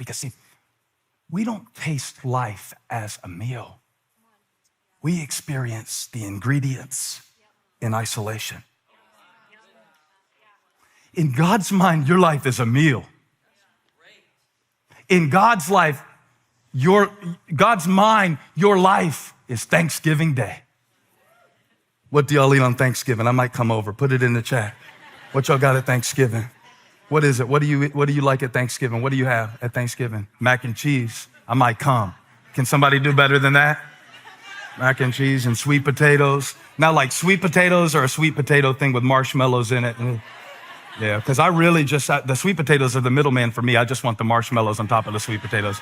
Because see, we don't taste life as a meal. We experience the ingredients in isolation. In God's mind, your life is a meal. In God's life, God's mind, your life is Thanksgiving Day. What do y'all eat on Thanksgiving? I might come over. Put it in the chat. What y'all got at Thanksgiving? What is it? What do you like at Thanksgiving? What do you have at Thanksgiving? Mac and cheese. I might come. Can somebody do better than that? Mac and cheese and sweet potatoes. Now, like sweet potatoes or a sweet potato thing with marshmallows in it. Yeah, because the sweet potatoes are the middleman for me. I just want the marshmallows on top of the sweet potatoes,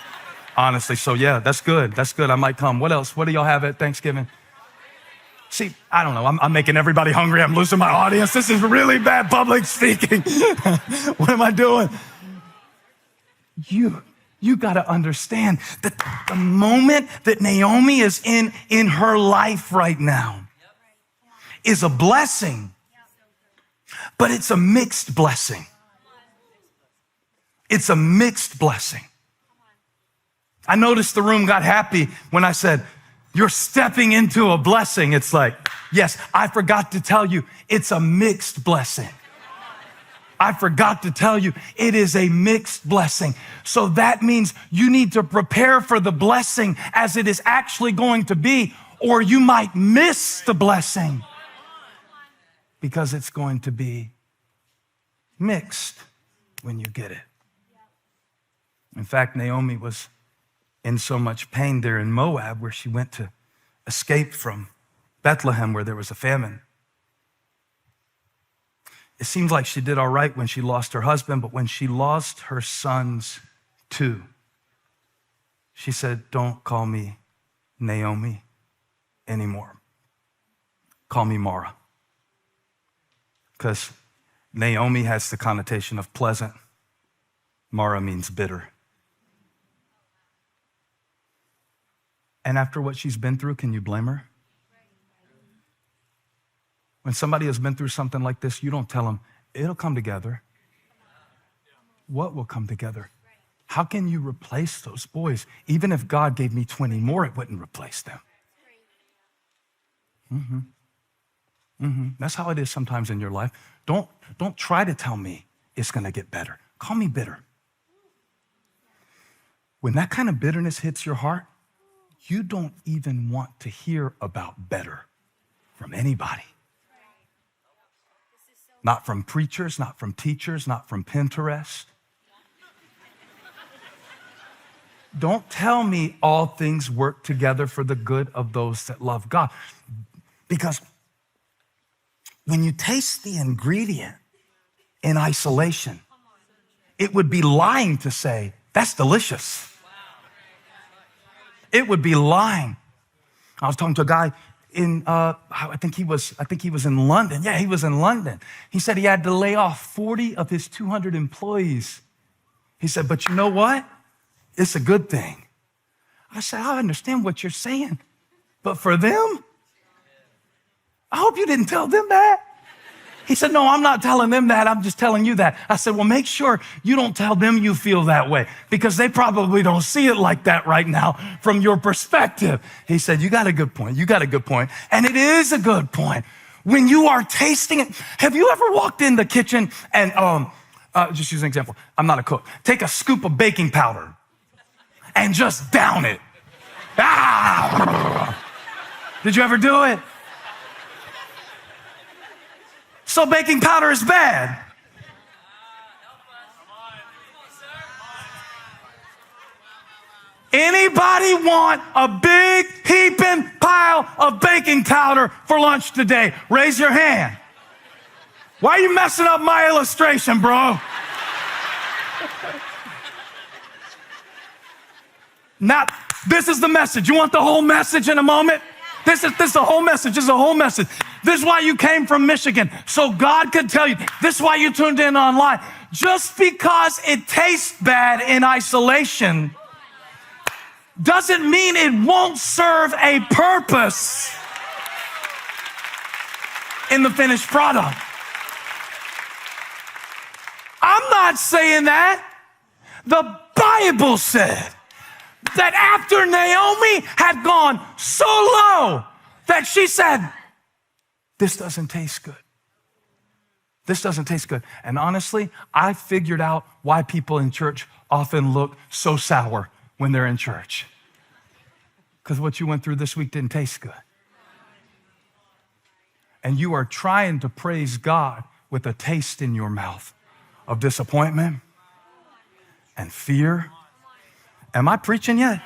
honestly. So yeah, that's good. That's good. I might come. What else? What do y'all have at Thanksgiving? See, I don't know. I'm making everybody hungry. I'm losing my audience. This is really bad public speaking. What am I doing? You got to understand that the moment that Naomi is in her life right now is a blessing, but it's a mixed blessing. It's a mixed blessing. I noticed the room got happy when I said, you're stepping into a blessing. It's like, yes, I forgot to tell you, it's a mixed blessing. I forgot to tell you, it is a mixed blessing. So that means you need to prepare for the blessing as it is actually going to be, or you might miss the blessing because it's going to be mixed when you get it. In fact, Naomi was in so much pain there in Moab, where she went to escape from Bethlehem, where there was a famine. It seems like she did all right when she lost her husband, but when she lost her sons too, she said, don't call me Naomi anymore. Call me Mara. Because Naomi has the connotation of pleasant. Mara means bitter. And after what she's been through, can you blame her? When somebody has been through something like this, you don't tell them, it'll come together. What will come together? How can you replace those boys? Even if God gave me 20 more, it wouldn't replace them. That's how it is sometimes in your life. Don't try to tell me it's going to get better. Call me bitter. When that kind of bitterness hits your heart, you don't even want to hear about better from anybody. Not from preachers, not from teachers, not from Pinterest. Don't tell me all things work together for the good of those that love God. Because when you taste the ingredient in isolation, it would be lying to say, that's delicious. It would be lying. I was talking to a guy in, I think he was in London. Yeah, he was in London. He said he had to lay off 40 of his 200 employees. He said, but you know what? It's a good thing. I said, I understand what you're saying, but for them, I hope you didn't tell them that. He said, no, I'm not telling them that. I'm just telling you that. I said, well, make sure you don't tell them you feel that way, because they probably don't see it like that right now from your perspective. He said, you got a good point. You got a good point. And it is a good point. When you are tasting it, have you ever walked in the kitchen and, just use an example. I'm not a cook. Take a scoop of baking powder and just down it. Ah! Did you ever do it? So baking powder is bad. Anybody want a big heaping pile of baking powder for lunch today? Raise your hand. Why are you messing up my illustration, bro? Now, this is the message. You want the whole message in a moment? This is the whole message. This is the whole message. This is why you came from Michigan, so God could tell you. This is why you tuned in online. Just because it tastes bad in isolation doesn't mean it won't serve a purpose in the finished product. I'm not saying that. The Bible said that after Naomi had gone so low that she said, this doesn't taste good. This doesn't taste good. And honestly, I figured out why people in church often look so sour when they're in church. Because what you went through this week didn't taste good. And you are trying to praise God with a taste in your mouth of disappointment and fear. Am I preaching yet?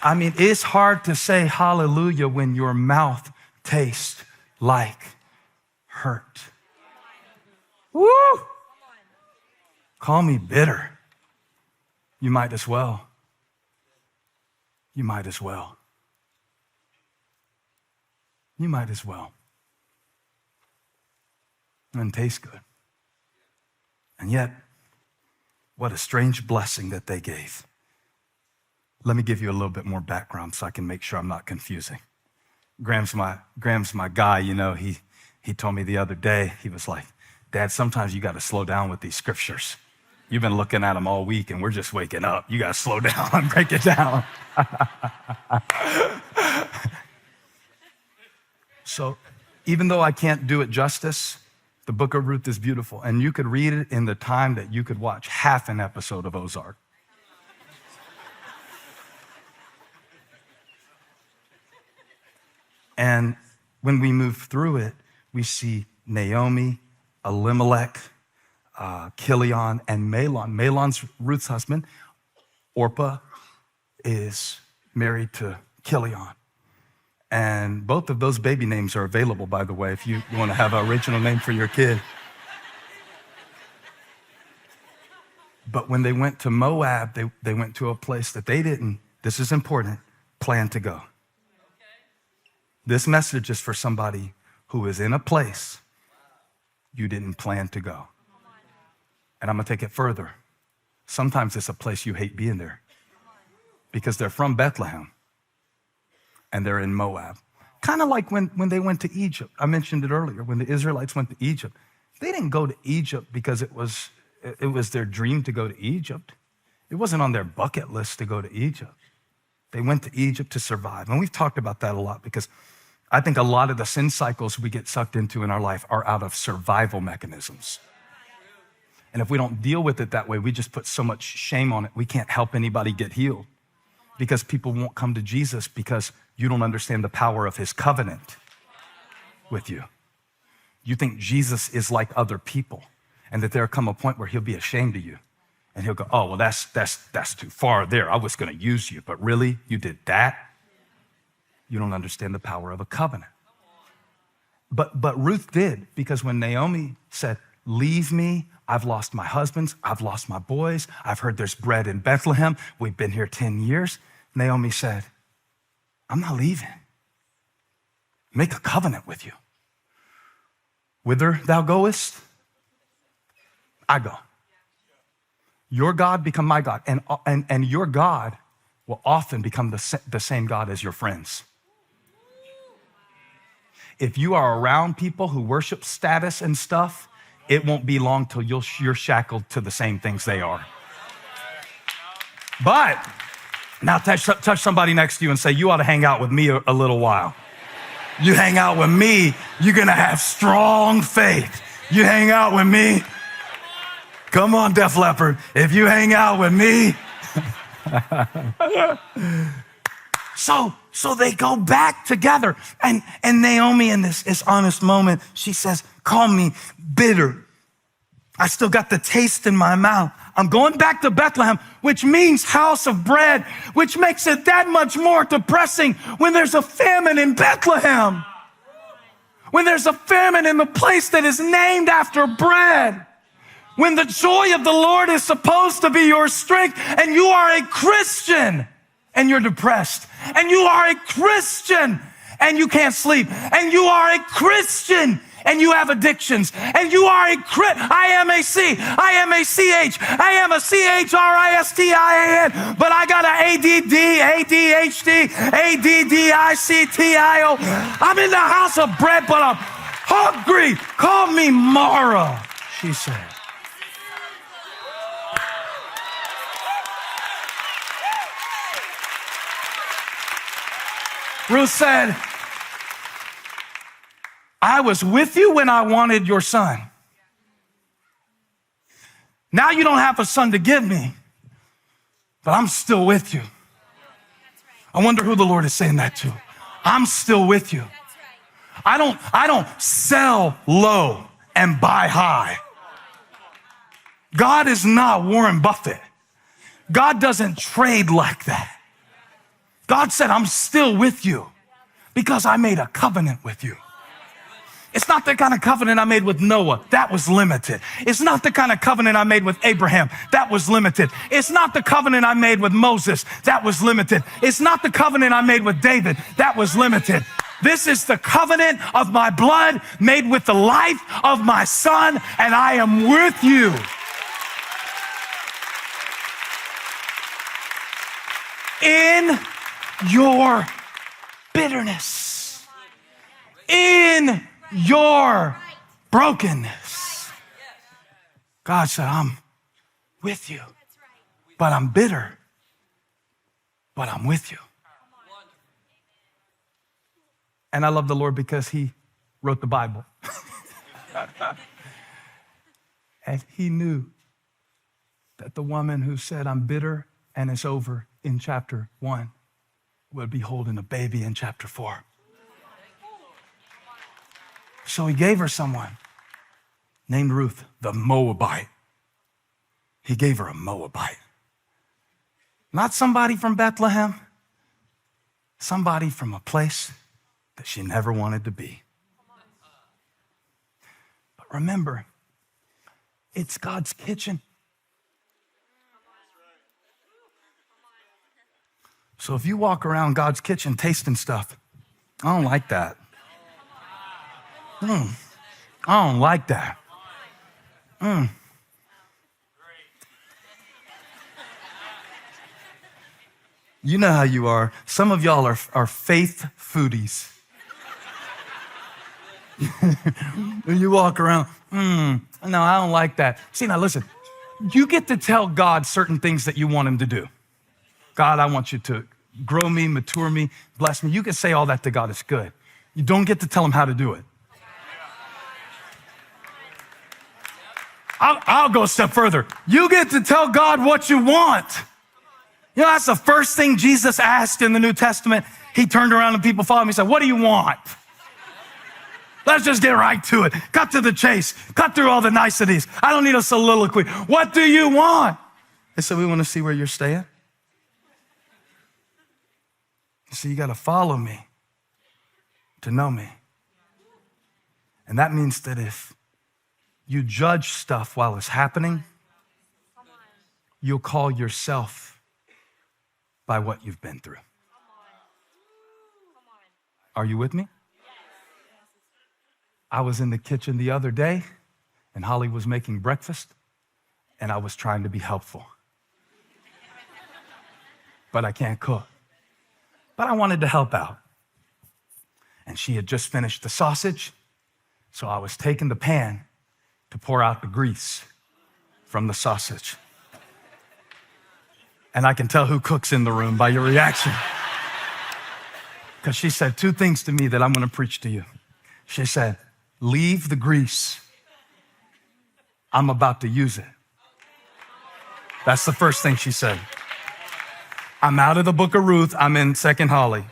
I mean, it's hard to say hallelujah when your mouth tastes like hurt. Woo! Call me bitter. You might as well. You might as well. You might as well. And taste good. And yet, what a strange blessing that they gave. Let me give you a little bit more background so I can make sure I'm not confusing. Graham's my guy, you know, he told me the other day, he was like, Dad, sometimes you got to slow down with these scriptures. You've been looking at them all week and we're just waking up. You got to slow down and break it down. So even though I can't do it justice, the book of Ruth is beautiful. And you could read it in the time that you could watch half an episode of Ozark. And when we move through it, we see Naomi, Elimelech, Chilion, and Mahlon. Mahlon's Ruth's husband. Orpah is married to Chilion. And both of those baby names are available, by the way, if you want to have an original name for your kid. But when they went to Moab, they went to a place that they didn't, this is important, plan to go. This message is for somebody who is in a place you didn't plan to go. And I'm going to take it further. Sometimes it's a place you hate being there because they're from Bethlehem and they're in Moab. Kind of like when they went to Egypt. I mentioned it earlier. When the Israelites went to Egypt, they didn't go to Egypt because it was their dream to go to Egypt. It wasn't on their bucket list to go to Egypt. They went to Egypt to survive. And we've talked about that a lot because I think a lot of the sin cycles we get sucked into in our life are out of survival mechanisms. And if we don't deal with it that way, we just put so much shame on it. We can't help anybody get healed because people won't come to Jesus because you don't understand the power of his covenant with you. You think Jesus is like other people and that there'll come a point where he'll be ashamed of you. And he'll go, oh, well, that's too far there. I was going to use you, but really, you did that? You don't understand the power of a covenant. But Ruth did, because when Naomi said, leave me, I've lost my husbands, I've lost my boys, I've heard there's bread in Bethlehem, we've been here 10 years. Naomi said, I'm not leaving. Make a covenant with you. Whither thou goest, I go. Your God become my God, and your God will often become the same God as your friends. If you are around people who worship status and stuff, it won't be long till you're shackled to the same things they are. But now touch somebody next to you and say, you ought to hang out with me a little while. You hang out with me, you're gonna have strong faith. You hang out with me. Come on, Def Leppard. If you hang out with me. So they go back together. And Naomi, in this honest moment, she says, call me bitter. I still got the taste in my mouth. I'm going back to Bethlehem, which means house of bread, which makes it that much more depressing when there's a famine in Bethlehem. When there's a famine in the place that is named after bread. When the joy of the Lord is supposed to be your strength, and you are a Christian and you're depressed, and you are a Christian and you can't sleep, and you are a Christian and you have addictions, and you are I am a C, I am a CH, I am a CHRISTIAN, but I got an ADD, ADHD, ADDICTIO. I'm in the house of bread, but I'm hungry. Call me Mara, she said. Ruth said, I was with you when I wanted your son. Now you don't have a son to give me, but I'm still with you. I wonder who the Lord is saying that to. I'm still with you. I don't sell low and buy high. God is not Warren Buffett. God doesn't trade like that. God said, I'm still with you because I made a covenant with you. It's not the kind of covenant I made with Noah. That was limited. It's not the kind of covenant I made with Abraham. That was limited. It's not the covenant I made with Moses. That was limited. It's not the covenant I made with David. That was limited. This is the covenant of my blood made with the life of my son, and I am with you. In your bitterness, in your brokenness. God said, I'm with you, but I'm bitter, but I'm with you. And I love the Lord because he wrote the Bible. And he knew that the woman who said, I'm bitter and it's over in chapter 1 would be holding a baby in chapter 4. So he gave her someone named Ruth, the Moabite. He gave her a Moabite. Not somebody from Bethlehem, somebody from a place that she never wanted to be. But remember, it's God's kitchen. So if you walk around God's kitchen tasting stuff, I don't like that. I don't like that. You know how you are. Some of y'all are faith foodies. You walk around, no, I don't like that. See, now listen, you get to tell God certain things that you want him to do. God, I want you to grow me, mature me, bless me. You can say all that to God. It's good. You don't get to tell him how to do it. I'll go a step further. You get to tell God what you want. You know, that's the first thing Jesus asked in the New Testament. He turned around and people followed him. He said, what do you want? Let's just get right to it. Cut to the chase. Cut through all the niceties. I don't need a soliloquy. What do you want? They said, we want to see where you're staying. You see, you got to follow me to know me. And that means that if you judge stuff while it's happening, you'll call yourself by what you've been through. Are you with me? I was in the kitchen the other day, and Holly was making breakfast, and I was trying to be helpful. But I can't cook. But I wanted to help out. And she had just finished the sausage, so I was taking the pan to pour out the grease from the sausage. And I can tell who cooks in the room by your reaction. Because she said two things to me that I'm going to preach to you. She said, leave the grease. I'm about to use it. That's the first thing she said. I'm out of the book of Ruth. I'm in 2nd Holly.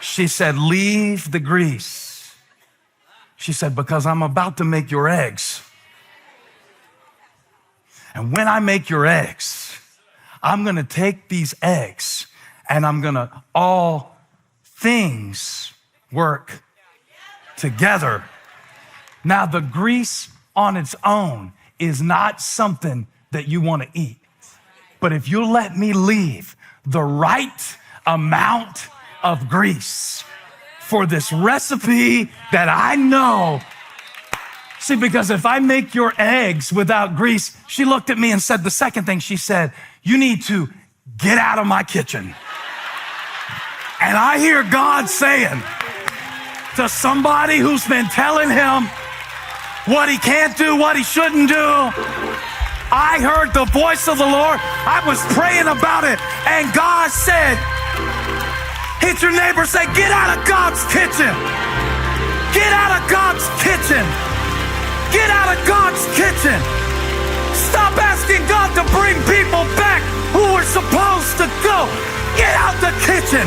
She said, leave the grease. She said, because I'm about to make your eggs. And when I make your eggs, I'm going to take these eggs and I'm going to all things work together. Now, the grease on its own is not something that you want to eat. But if you let me leave the right amount of grease for this recipe that I know. See, because if I make your eggs without grease, she looked at me and said the second thing. She said, you need to get out of my kitchen. And I hear God saying to somebody who's been telling him what he can't do, what he shouldn't do, I heard the voice of the Lord. I was praying about it, and God said, Hit your neighbor, say, get out of God's kitchen. Get out of God's kitchen. Get out of God's kitchen. Stop asking God to bring people back who were supposed to go. Get out the kitchen.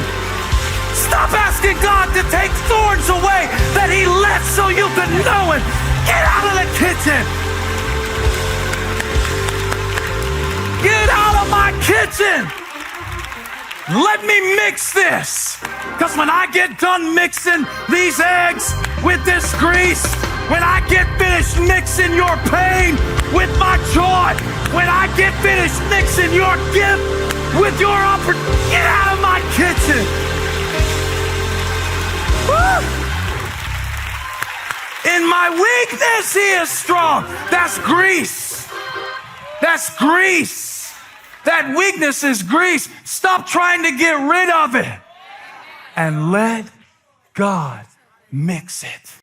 Stop asking God to take thorns away that he left so you could know him. Get out of the kitchen. Get out of my kitchen. Let me mix this. Because when I get done mixing these eggs with this grease, when I get finished mixing your pain with my joy, when I get finished mixing your gift with your opportunity, get out of my kitchen. Woo! In my weakness, he is strong. That's grease. That's grease. That weakness is grease. Stop trying to get rid of it and let God mix it.